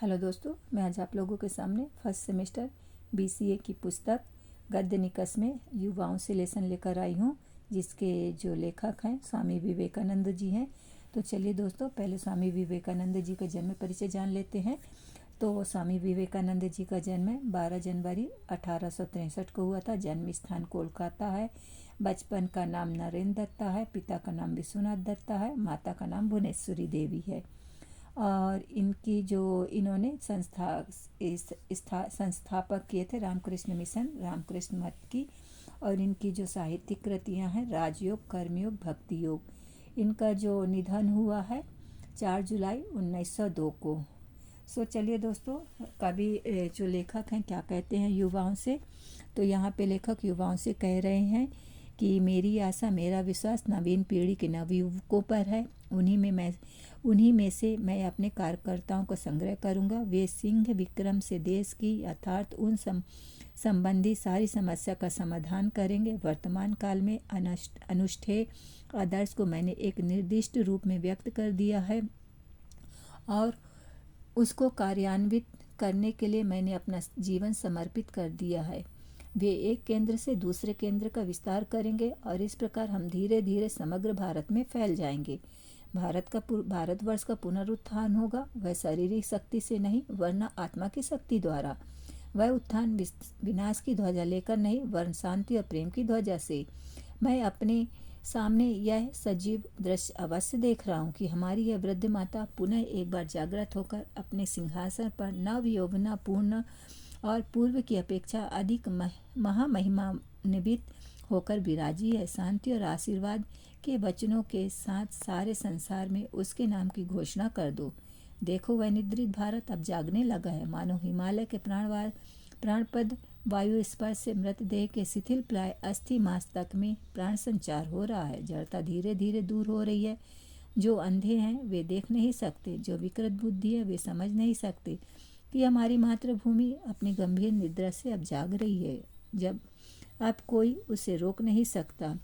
Hello दोस्तों, मैं आज आप लोगों के सामने फर्स्ट सेमेस्टर बीसीए की पुस्तक गद्य निकष में युवाओं से लेसन लेकर आई हूँ, जिसके जो लेखक हैं स्वामी विवेकानंद जी हैं। तो चलिए दोस्तों, पहले स्वामी विवेकानंद जी का जन्म परिचय जान लेते हैं। तो स्वामी विवेकानंद जी का जन्म 12 जनवरी 1863 को हुआ था। जन्म स्थान कोलकाता है। बचपन का नाम नरेंद्र दत्ता है, पिता का नाम विश्वनाथ दत्ता है, माता का नाम भुवनेश्वरी देवी है। और इनकी जो इन्होंने संस्थापक किए थे रामकृष्ण मिशन, रामकृष्ण मठ की। और इनकी जो साहित्यिक कृतियां हैं राजयोग, कर्मयोग, भक्ति योग। इनका जो निधन हुआ है 4 जुलाई 1902 को। चलिए दोस्तों, कवि जो लेखक हैं क्या कहते हैं युवाओं से। तो यहाँ पे लेखक युवाओं से कह रहे हैं कि मेरी आशा, मेरा विश्वास नवीन पीढ़ी के नवयुवकों पर है। उन्हीं में से मैं अपने कार्यकर्ताओं को संग्रह करूंगा। वे सिंह विक्रम से देश की यथार्थ उन संबंधी सारी समस्या का समाधान करेंगे। वर्तमान काल में अनुष्ठेय आदर्श को मैंने एक निर्दिष्ट रूप में व्यक्त कर दिया है और उसको कार्यान्वित करने के लिए मैंने अपना जीवन समर्पित कर दिया है। वे एक केंद्र से दूसरे केंद्र का विस्तार करेंगे और इस प्रकार हम धीरे धीरे समग्र भारत में फैल जाएंगे। भारतवर्ष का पुनरुत्थान होगा, वह शारीरिक शक्ति से नहीं वरना आत्मा की शक्ति द्वारा। वह उत्थान विनाश की ध्वजा लेकर नहीं वरन शांति और प्रेम की ध्वजा से। मैं अपने सामने यह सजीव दृश्य अवश्य देख रहा हूँ कि हमारी यह वृद्ध माता पुनः एक बार जागृत होकर अपने सिंहासन पर नव यौवना पूर्ण और पूर्व की अपेक्षा अधिक महामहिमान्वित होकर विराजी है। शांति और आशीर्वाद के वचनों के साथ सारे संसार में उसके नाम की घोषणा कर दो। देखो, वह निद्रित भारत अब जागने लगा है। मानो हिमालय के प्राणपद वायु स्पर्श से मृतदेह के शिथिल प्राय अस्थि मांस तक में प्राण संचार हो रहा है। जड़ता धीरे धीरे दूर हो रही है। जो अंधे हैं वे देख नहीं सकते, जो विकृत बुद्धि है वे समझ नहीं सकते कि हमारी मातृभूमि अपनी गंभीर निद्रा से अब जाग रही है। जब अब कोई उसे रोक नहीं सकता,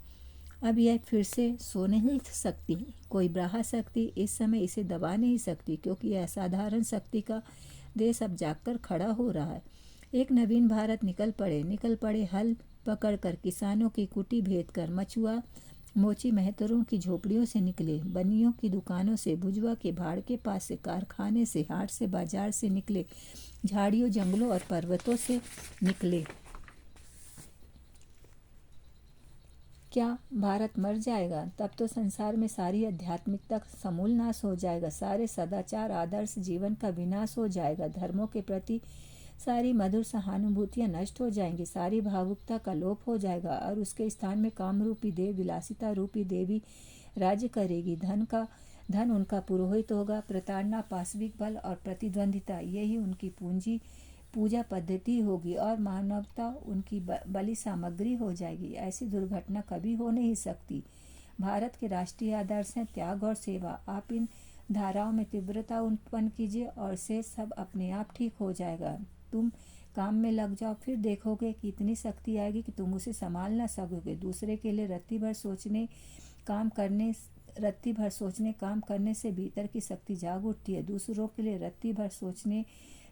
अब यह फिर से सो नहीं सकती। कोई बाह्य शक्ति इस समय इसे दबा नहीं सकती, क्योंकि यह असाधारण शक्ति का देश अब जागकर खड़ा हो रहा है। एक नवीन भारत निकल पड़े हल पकड़कर, किसानों की कुटी भेद कर, मछुआ मोची मेहतरों की झोपड़ियों से निकले, बनियों की दुकानों से, भुजवा के भाड़ के पास से, कारखाने से, हाट से, बाजार से निकले, झाड़ियों, जंगलों और पर्वतों से निकले। क्या भारत मर जाएगा? तब तो संसार में सारी आध्यात्मिकता समूल नाश हो जाएगा। सारे सदाचार आदर्श जीवन का विनाश हो जाएगा। धर्मों के प्रति सारी मधुर सहानुभूतियाँ नष्ट हो जाएंगी। सारी भावुकता का लोप हो जाएगा और उसके स्थान में काम रूपी देव, विलासिता रूपी देवी राज्य करेगी। धन उनका पुरोहित होगा। प्रताड़ना, पाशविक बल और प्रतिद्वंदिता यही उनकी पूजा पद्धति होगी और मानवता उनकी बलि सामग्री हो जाएगी। ऐसी दुर्घटना कभी हो नहीं सकती। भारत के राष्ट्रीय आदर्श हैं त्याग और सेवा। आप इन धाराओं में तीव्रता उत्पन्न कीजिए और से सब अपने आप ठीक हो जाएगा। तुम काम में लग जाओ, फिर देखोगे कि इतनी शक्ति आएगी कि तुम उसे संभाल ना सकोगे। दूसरे के लिए रत्ती भर सोचने काम करने से भीतर की शक्ति जाग उठती है। दूसरों के लिए रत्ती भर सोचने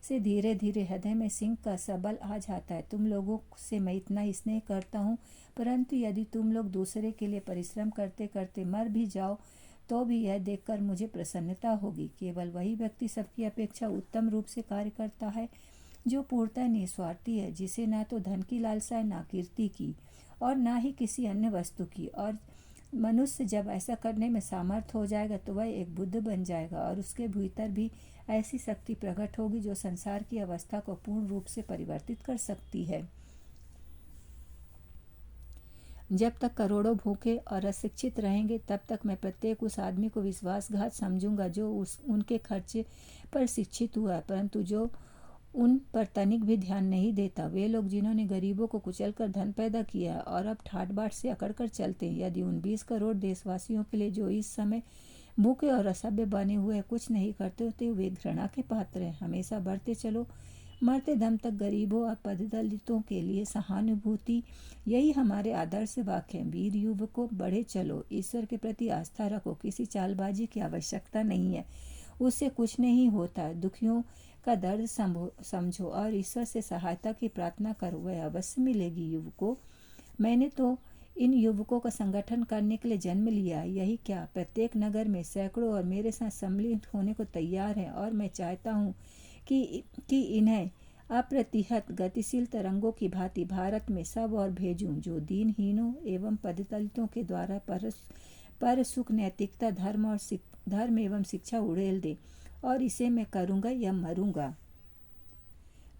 से धीरे धीरे हृदय में सिंह का सबल आ जाता है। तुम लोगों से मैं इतना स्नेह करता हूँ, परंतु यदि तुम लोग दूसरे के लिए परिश्रम करते करते मर भी जाओ तो भी यह देखकर मुझे प्रसन्नता होगी। केवल वही व्यक्ति सबकी अपेक्षा उत्तम रूप से कार्य करता है जो पूर्णतः निस्वार्थी है, जिसे ना तो धन की लालसा है, ना कीर्ति की और ना ही किसी अन्य वस्तु की। और मनुष्य जब ऐसा करने में सामर्थ हो जाएगा तो वह एक बुद्ध बन जाएगा और उसके भीतर भी ऐसी शक्ति प्रकट होगी जो संसार की अवस्था को पूर्ण रूप से परिवर्तित कर सकती है। जब तक करोड़ों भूखे और अशिक्षित रहेंगे तब तक मैं प्रत्येक उस आदमी को विश्वासघात समझूंगा जो उनके खर्चे पर शिक्षित हुआ है, परंतु जो उन पर तनिक भी ध्यान नहीं देता। वे लोग जिन्होंने गरीबों को कुचलकर धन पैदा किया है और अब ठाट बाट से अकड़ कर चलते हैं। यदि उन 20 करोड़ देशवासियों के लिए जो इस समय भूखे और असभ्य बने हुए कुछ नहीं करते होते, वे घृणा के पात्र हैं। हमेशा बढ़ते चलो, मरते दम तक गरीबों और पददलितों के लिए सहानुभूति, यही हमारे आदर्श वाक्य हैं। वीर युवकों, बढ़े चलो, ईश्वर के प्रति आस्था रखो, किसी चालबाजी की आवश्यकता नहीं है। उससे कुछ नहीं होता। दुखियों का दर्द समझो और ईश्वर से सहायता की प्रार्थना करो, वह अवश्य मिलेगी। युवकों, मैंने तो इन युवकों का संगठन करने के लिए जन्म लिया, यही क्या, प्रत्येक नगर में सैकड़ों और मेरे साथ सम्मिलित होने को तैयार हैं, और मैं चाहता हूँ कि इन्हें अप्रतिहत गतिशील तरंगों की भांति भारत में सब और भेजूं, जो दीनहीनों एवं पददलितों के द्वारा पर सुख, नैतिकता, धर्म एवं शिक्षा उड़ेल दे। और इसे मैं करूँगा या मरूँगा।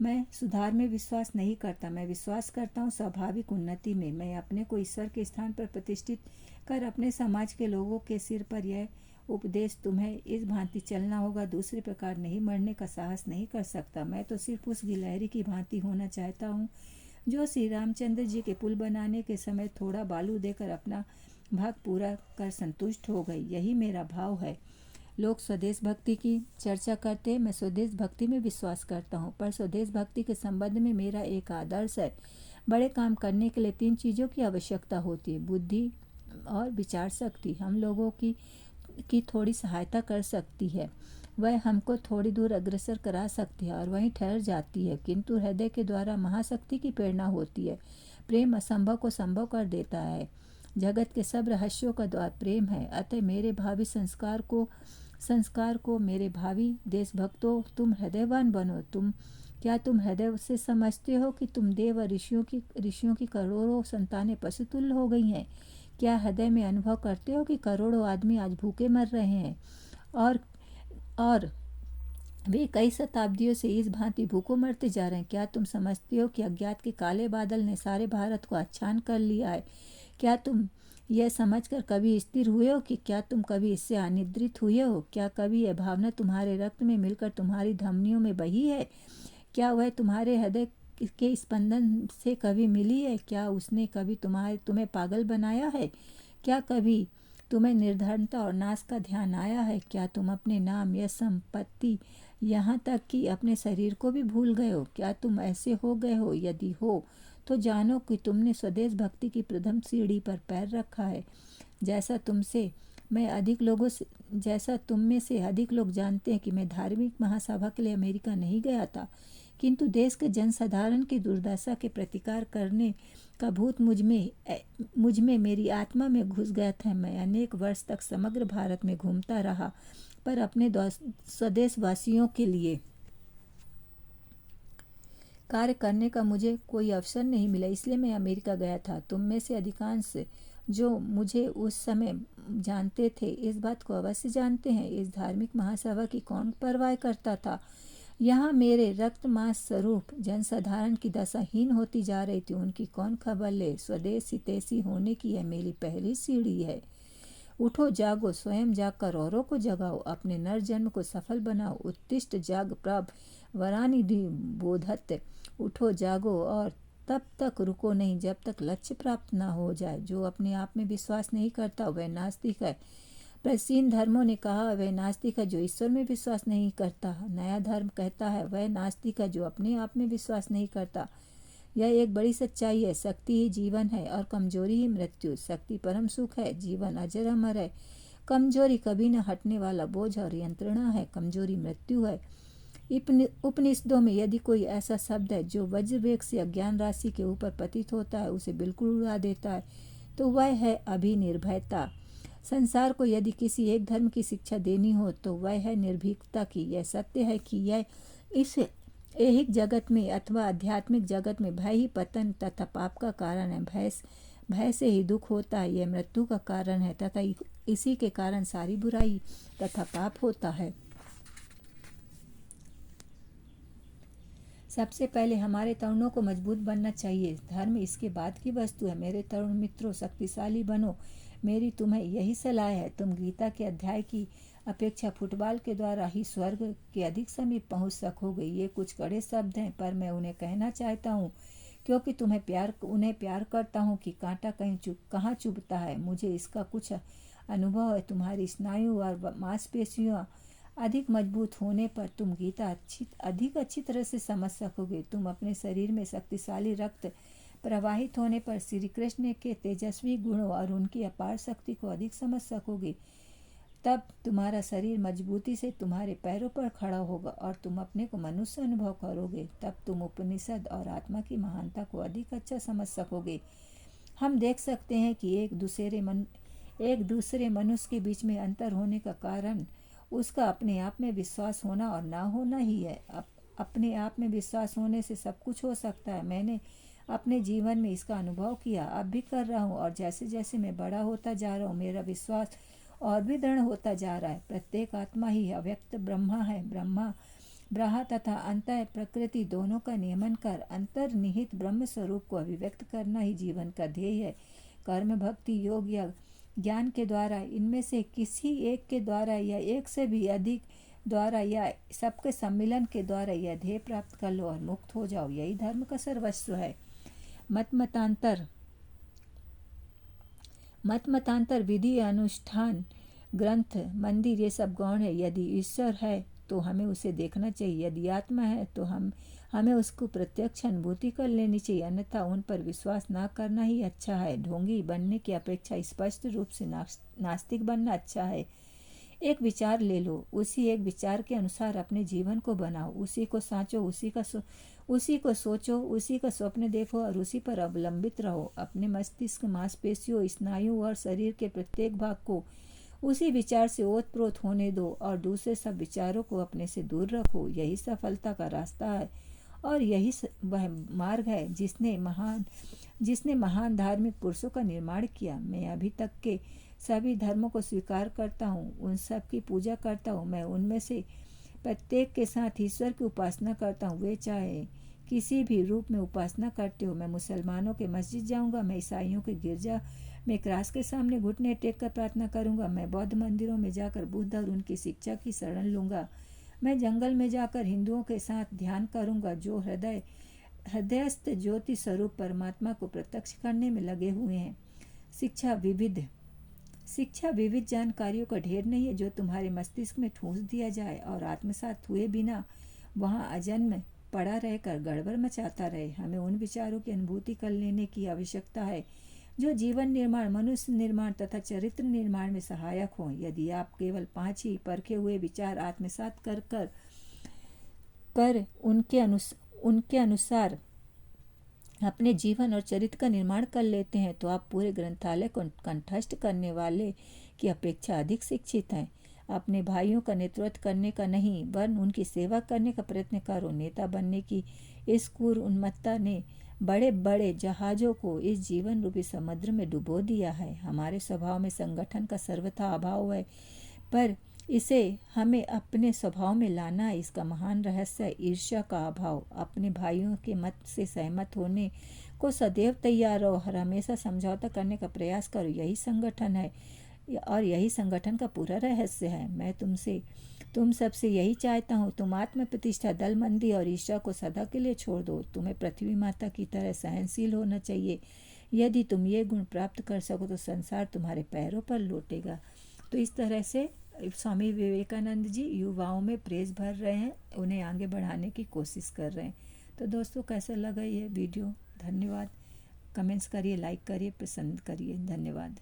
मैं सुधार में विश्वास नहीं करता, मैं विश्वास करता हूँ स्वाभाविक उन्नति में। मैं अपने को ईश्वर के स्थान पर प्रतिष्ठित कर अपने समाज के लोगों के सिर पर यह उपदेश, तुम्हें इस भांति चलना होगा, दूसरे प्रकार नहीं मरने का साहस नहीं कर सकता। मैं तो सिर्फ उस गिलहरी की भांति होना चाहता हूँ जो श्री रामचंद्र जी के पुल बनाने के समय थोड़ा बालू देकर अपना भाग पूरा कर संतुष्ट हो गई। यही मेरा भाव है। लोग स्वदेश भक्ति की चर्चा करते हैं, मैं स्वदेश भक्ति में विश्वास करता हूँ, पर स्वदेश भक्ति के संबंध में मेरा एक आदर्श है। बड़े काम करने के लिए 3 चीज़ों की आवश्यकता होती है, बुद्धि और विचार शक्ति। हम लोगों की थोड़ी सहायता कर सकती है, वह हमको थोड़ी दूर अग्रसर करा सकती है और वहीं ठहर जाती है, किंतु हृदय के द्वारा महाशक्ति की प्रेरणा होती है। प्रेम असंभव को संभव कर देता है। जगत के सब रहस्यों का द्वार प्रेम है। अतः मेरे भावी संस्कार को मेरे भावी देशभक्तों, तुम हृदयवान बनो। क्या तुम हृदय से समझते हो कि तुम देव और ऋषियों की करोड़ों संतानें पशुतुल्य हो गई हैं? क्या हृदय में अनुभव करते हो कि करोड़ों आदमी आज भूखे मर रहे हैं और वे कई शताब्दियों से इस भांति भूखों मरते जा रहे हैं? क्या तुम समझते हो कि अज्ञात के काले बादल ने सारे भारत को आच्छादन कर लिया है? क्या तुम यह समझकर कभी स्थिर हुए हो कि क्या तुम कभी इससे अनिद्रित हुए हो? क्या कभी यह भावना तुम्हारे रक्त में मिलकर तुम्हारी धमनियों में बही है? क्या वह तुम्हारे हृदय के स्पंदन से कभी मिली है? क्या उसने कभी तुम्हें पागल बनाया है? क्या कभी तुम्हें निर्धनता और नाश का ध्यान आया है? क्या तुम अपने नाम, यश, संपत्ति, यहाँ तक कि अपने शरीर को भी भूल गए हो? क्या तुम ऐसे हो गए हो? यदि हो तो जानो कि तुमने स्वदेश भक्ति की प्रथम सीढ़ी पर पैर रखा है। जैसा तुम में से अधिक लोग जानते हैं कि मैं धार्मिक महासभा के लिए अमेरिका नहीं गया था, किंतु देश के जनसाधारण की दुर्दशा के प्रतिकार करने का भूत मुझ में मेरी आत्मा में घुस गया था। मैं अनेक वर्ष तक समग्र भारत में घूमता रहा, पर अपने स्वदेशवासियों के लिए कार्य करने का मुझे कोई अवसर नहीं मिला, इसलिए मैं अमेरिका गया था। तुम में से अधिकांश जो मुझे उस समय जानते थे इस बात को अवश्य जानते हैं, इस धार्मिक महासभा की कौन परवाह करता था। यहाँ मेरे रक्त मांस स्वरूप जनसाधारण की दशा हीन होती जा रही थी, उनकी कौन खबर ले। स्वदेश हितैषी होने की यह मेरी पहली सीढ़ी है। उठो जागो, स्वयं जागकर औरों को जगाओ, अपने नरजन्म को सफल बनाओ। उत्तिष्ठ जाग प्रभ वरानि बोधत। उठो जागो और तब तक रुको नहीं जब तक लक्ष्य प्राप्त ना हो जाए। जो अपने आप में विश्वास नहीं करता वह नास्तिक है। प्राचीन धर्मों ने कहा वह नास्तिक है जो ईश्वर में विश्वास नहीं करता। नया धर्म कहता है वह नास्तिक है जो अपने आप में विश्वास नहीं करता। यह एक बड़ी सच्चाई है। शक्ति ही जीवन है और कमजोरी ही मृत्यु। शक्ति परम सुख है, जीवन अजर अमर है। कमजोरी कभी न हटने वाला बोझ और यंत्रणा है। कमजोरी मृत्यु है। उपनिषदों में यदि कोई ऐसा शब्द है जो वज्र वेग से अज्ञान राशि के ऊपर पतित होता है, उसे बिल्कुल उड़ा देता है, तो वह है अभिनिर्भयता। संसार को यदि किसी एक धर्म की शिक्षा देनी हो तो वह है निर्भीकता की। यह सत्य है कि यह इस ऐहिक जगत में अथवा आध्यात्मिक जगत में भय ही पतन तथा पाप का कारण है। भय से ही दुख होता है, यह मृत्यु का कारण है तथा इसी के कारण सारी बुराई तथा पाप होता है। सबसे पहले हमारे तरुणों को मजबूत बनना चाहिए। धर्म इसके बाद की वस्तु है। मेरे तरुण मित्रों, शक्तिशाली बनो। मेरी तुम्हें यही सलाह है। तुम गीता के अध्याय की अपेक्षा फुटबॉल के द्वारा ही स्वर्ग के अधिक समीप पहुंच सकोगे। ये कुछ कड़े शब्द हैं, पर मैं उन्हें कहना चाहता हूँ क्योंकि उन्हें प्यार करता हूँ कि कांटा कहाँ चुभता है। मुझे इसका कुछ अनुभव है। तुम्हारी स्नायु और मांसपेशियाँ अधिक मजबूत होने पर तुम गीता अधिक अच्छी तरह से समझ सकोगे। तुम अपने शरीर में शक्तिशाली रक्त प्रवाहित होने पर श्री कृष्ण के तेजस्वी गुणों और उनकी अपार शक्ति को अधिक समझ सकोगे। तब तुम्हारा शरीर मजबूती से तुम्हारे पैरों पर खड़ा होगा और तुम अपने को मनुष्य अनुभव करोगे। तब तुम उपनिषद और आत्मा की महानता को अधिक अच्छा समझ सकोगे। हम देख सकते हैं कि एक दूसरे मनुष्य के बीच में अंतर होने का कारण उसका अपने आप में विश्वास होना और ना होना ही है। अपने आप में विश्वास होने से सब कुछ हो सकता है। मैंने अपने जीवन में इसका अनुभव किया, अब भी कर रहा हूँ, और जैसे जैसे मैं बड़ा होता जा रहा हूँ मेरा विश्वास और भी दृढ़ होता जा रहा है। प्रत्येक आत्मा ही अव्यक्त ब्रह्मा है। ब्रह्म तथा अंतः प्रकृति दोनों का नियमन कर अंतर्निहित ब्रह्म स्वरूप को अभिव्यक्त करना ही जीवन का ध्येय है। कर्म, भक्ति, योग या ज्ञान के द्वारा, इनमें से किसी एक के द्वारा या एक से भी अधिक द्वारा या सबके सम्मिलन के द्वारा यह ध्येय प्राप्त कर लो और मुक्त हो जाओ। यही धर्म का सर्वस्व है। मतांतर, विधि, अनुष्ठान, ग्रंथ, मंदिर, ये सब गौण है। यदि ईश्वर है तो हमें उसे देखना चाहिए, यदि आत्मा है तो हमें उसको प्रत्यक्ष अनुभूति कर लेनी चाहिए, अन्यथा उन पर विश्वास ना करना ही अच्छा है। ढोंगी बनने की अपेक्षा स्पष्ट रूप से नास्तिक बनना अच्छा है। एक विचार ले लो, उसी एक विचार के अनुसार अपने जीवन को बनाओ, उसी को साँचो, उसी को सोचो, उसी का स्वप्न देखो और उसी पर अवलंबित रहो। अपने मस्तिष्क, मांसपेशियों, स्नायु और शरीर के प्रत्येक भाग को उसी विचार से ओतप्रोत होने दो और दूसरे सब विचारों को अपने से दूर रखो। यही सफलता का रास्ता है और यही वह मार्ग है जिसने महान धार्मिक पुरुषों का निर्माण किया। मैं अभी तक के सभी धर्मों को स्वीकार करता हूँ, उन सब की पूजा करता हूँ। मैं उनमें से प्रत्येक के साथ ईश्वर की उपासना करता हूँ, वे चाहे किसी भी रूप में उपासना करते हो। मैं मुसलमानों के मस्जिद जाऊँगा, मैं ईसाइयों के गिरजा में क्रास के सामने घुटने टेक कर प्रार्थना करूँगा, मैं बौद्ध मंदिरों में जाकर बुद्ध और उनकी शिक्षा की शरण लूँगा, मैं जंगल में जाकर हिंदुओं के साथ ध्यान करूँगा जो हृदयस्थ ज्योति स्वरूप परमात्मा को प्रत्यक्ष करने में लगे हुए हैं। शिक्षा विविध जानकारियों का ढेर नहीं है जो तुम्हारे मस्तिष्क में ठूंस दिया जाए और आत्मसात हुए बिना वहाँ अजन्म पड़ा रहकर गड़बड़ मचाता रहे। हमें उन विचारों की अनुभूति कर लेने की आवश्यकता है जो जीवन निर्माण, मनुष्य निर्माण तथा चरित्र निर्माण में सहायक हों। यदि आप केवल 5 ही परखे हुए विचार आत्मसात कर उनके अनुसार अपने जीवन और चरित्र का निर्माण कर लेते हैं तो आप पूरे ग्रंथालय को कंठस्थ करने वाले की अपेक्षा अधिक शिक्षित हैं। अपने भाइयों का नेतृत्व करने का नहीं वरन उनकी सेवा करने का प्रयत्न करो। नेता बनने की इस क्रूर उन्मत्तता ने बड़े बड़े जहाज़ों को इस जीवन रूपी समुद्र में डुबो दिया है। हमारे स्वभाव में संगठन का सर्वथा अभाव है, पर इसे हमें अपने स्वभाव में लाना है। इसका महान रहस्य है ईर्ष्या का अभाव। अपने भाइयों के मत से सहमत होने को सदैव तैयार रहो और हमेशा समझौता करने का प्रयास करो। यही संगठन है और यही संगठन का पूरा रहस्य है। मैं तुम सबसे यही चाहता हूँ, तुम आत्म प्रतिष्ठा, दलमंदी और ईर्ष्या को सदा के लिए छोड़ दो। तुम्हें पृथ्वी माता की तरह सहनशील होना चाहिए। यदि तुम ये गुण प्राप्त कर सको तो संसार तुम्हारे पैरों पर लौटेगा। तो इस तरह से स्वामी विवेकानंद जी युवाओं में प्रेस भर रहे हैं, उन्हें आगे बढ़ाने की कोशिश कर रहे हैं। तो दोस्तों कैसा लगा ये वीडियो? धन्यवाद। कमेंट्स करिए, लाइक करिए, पसंद करिए। धन्यवाद।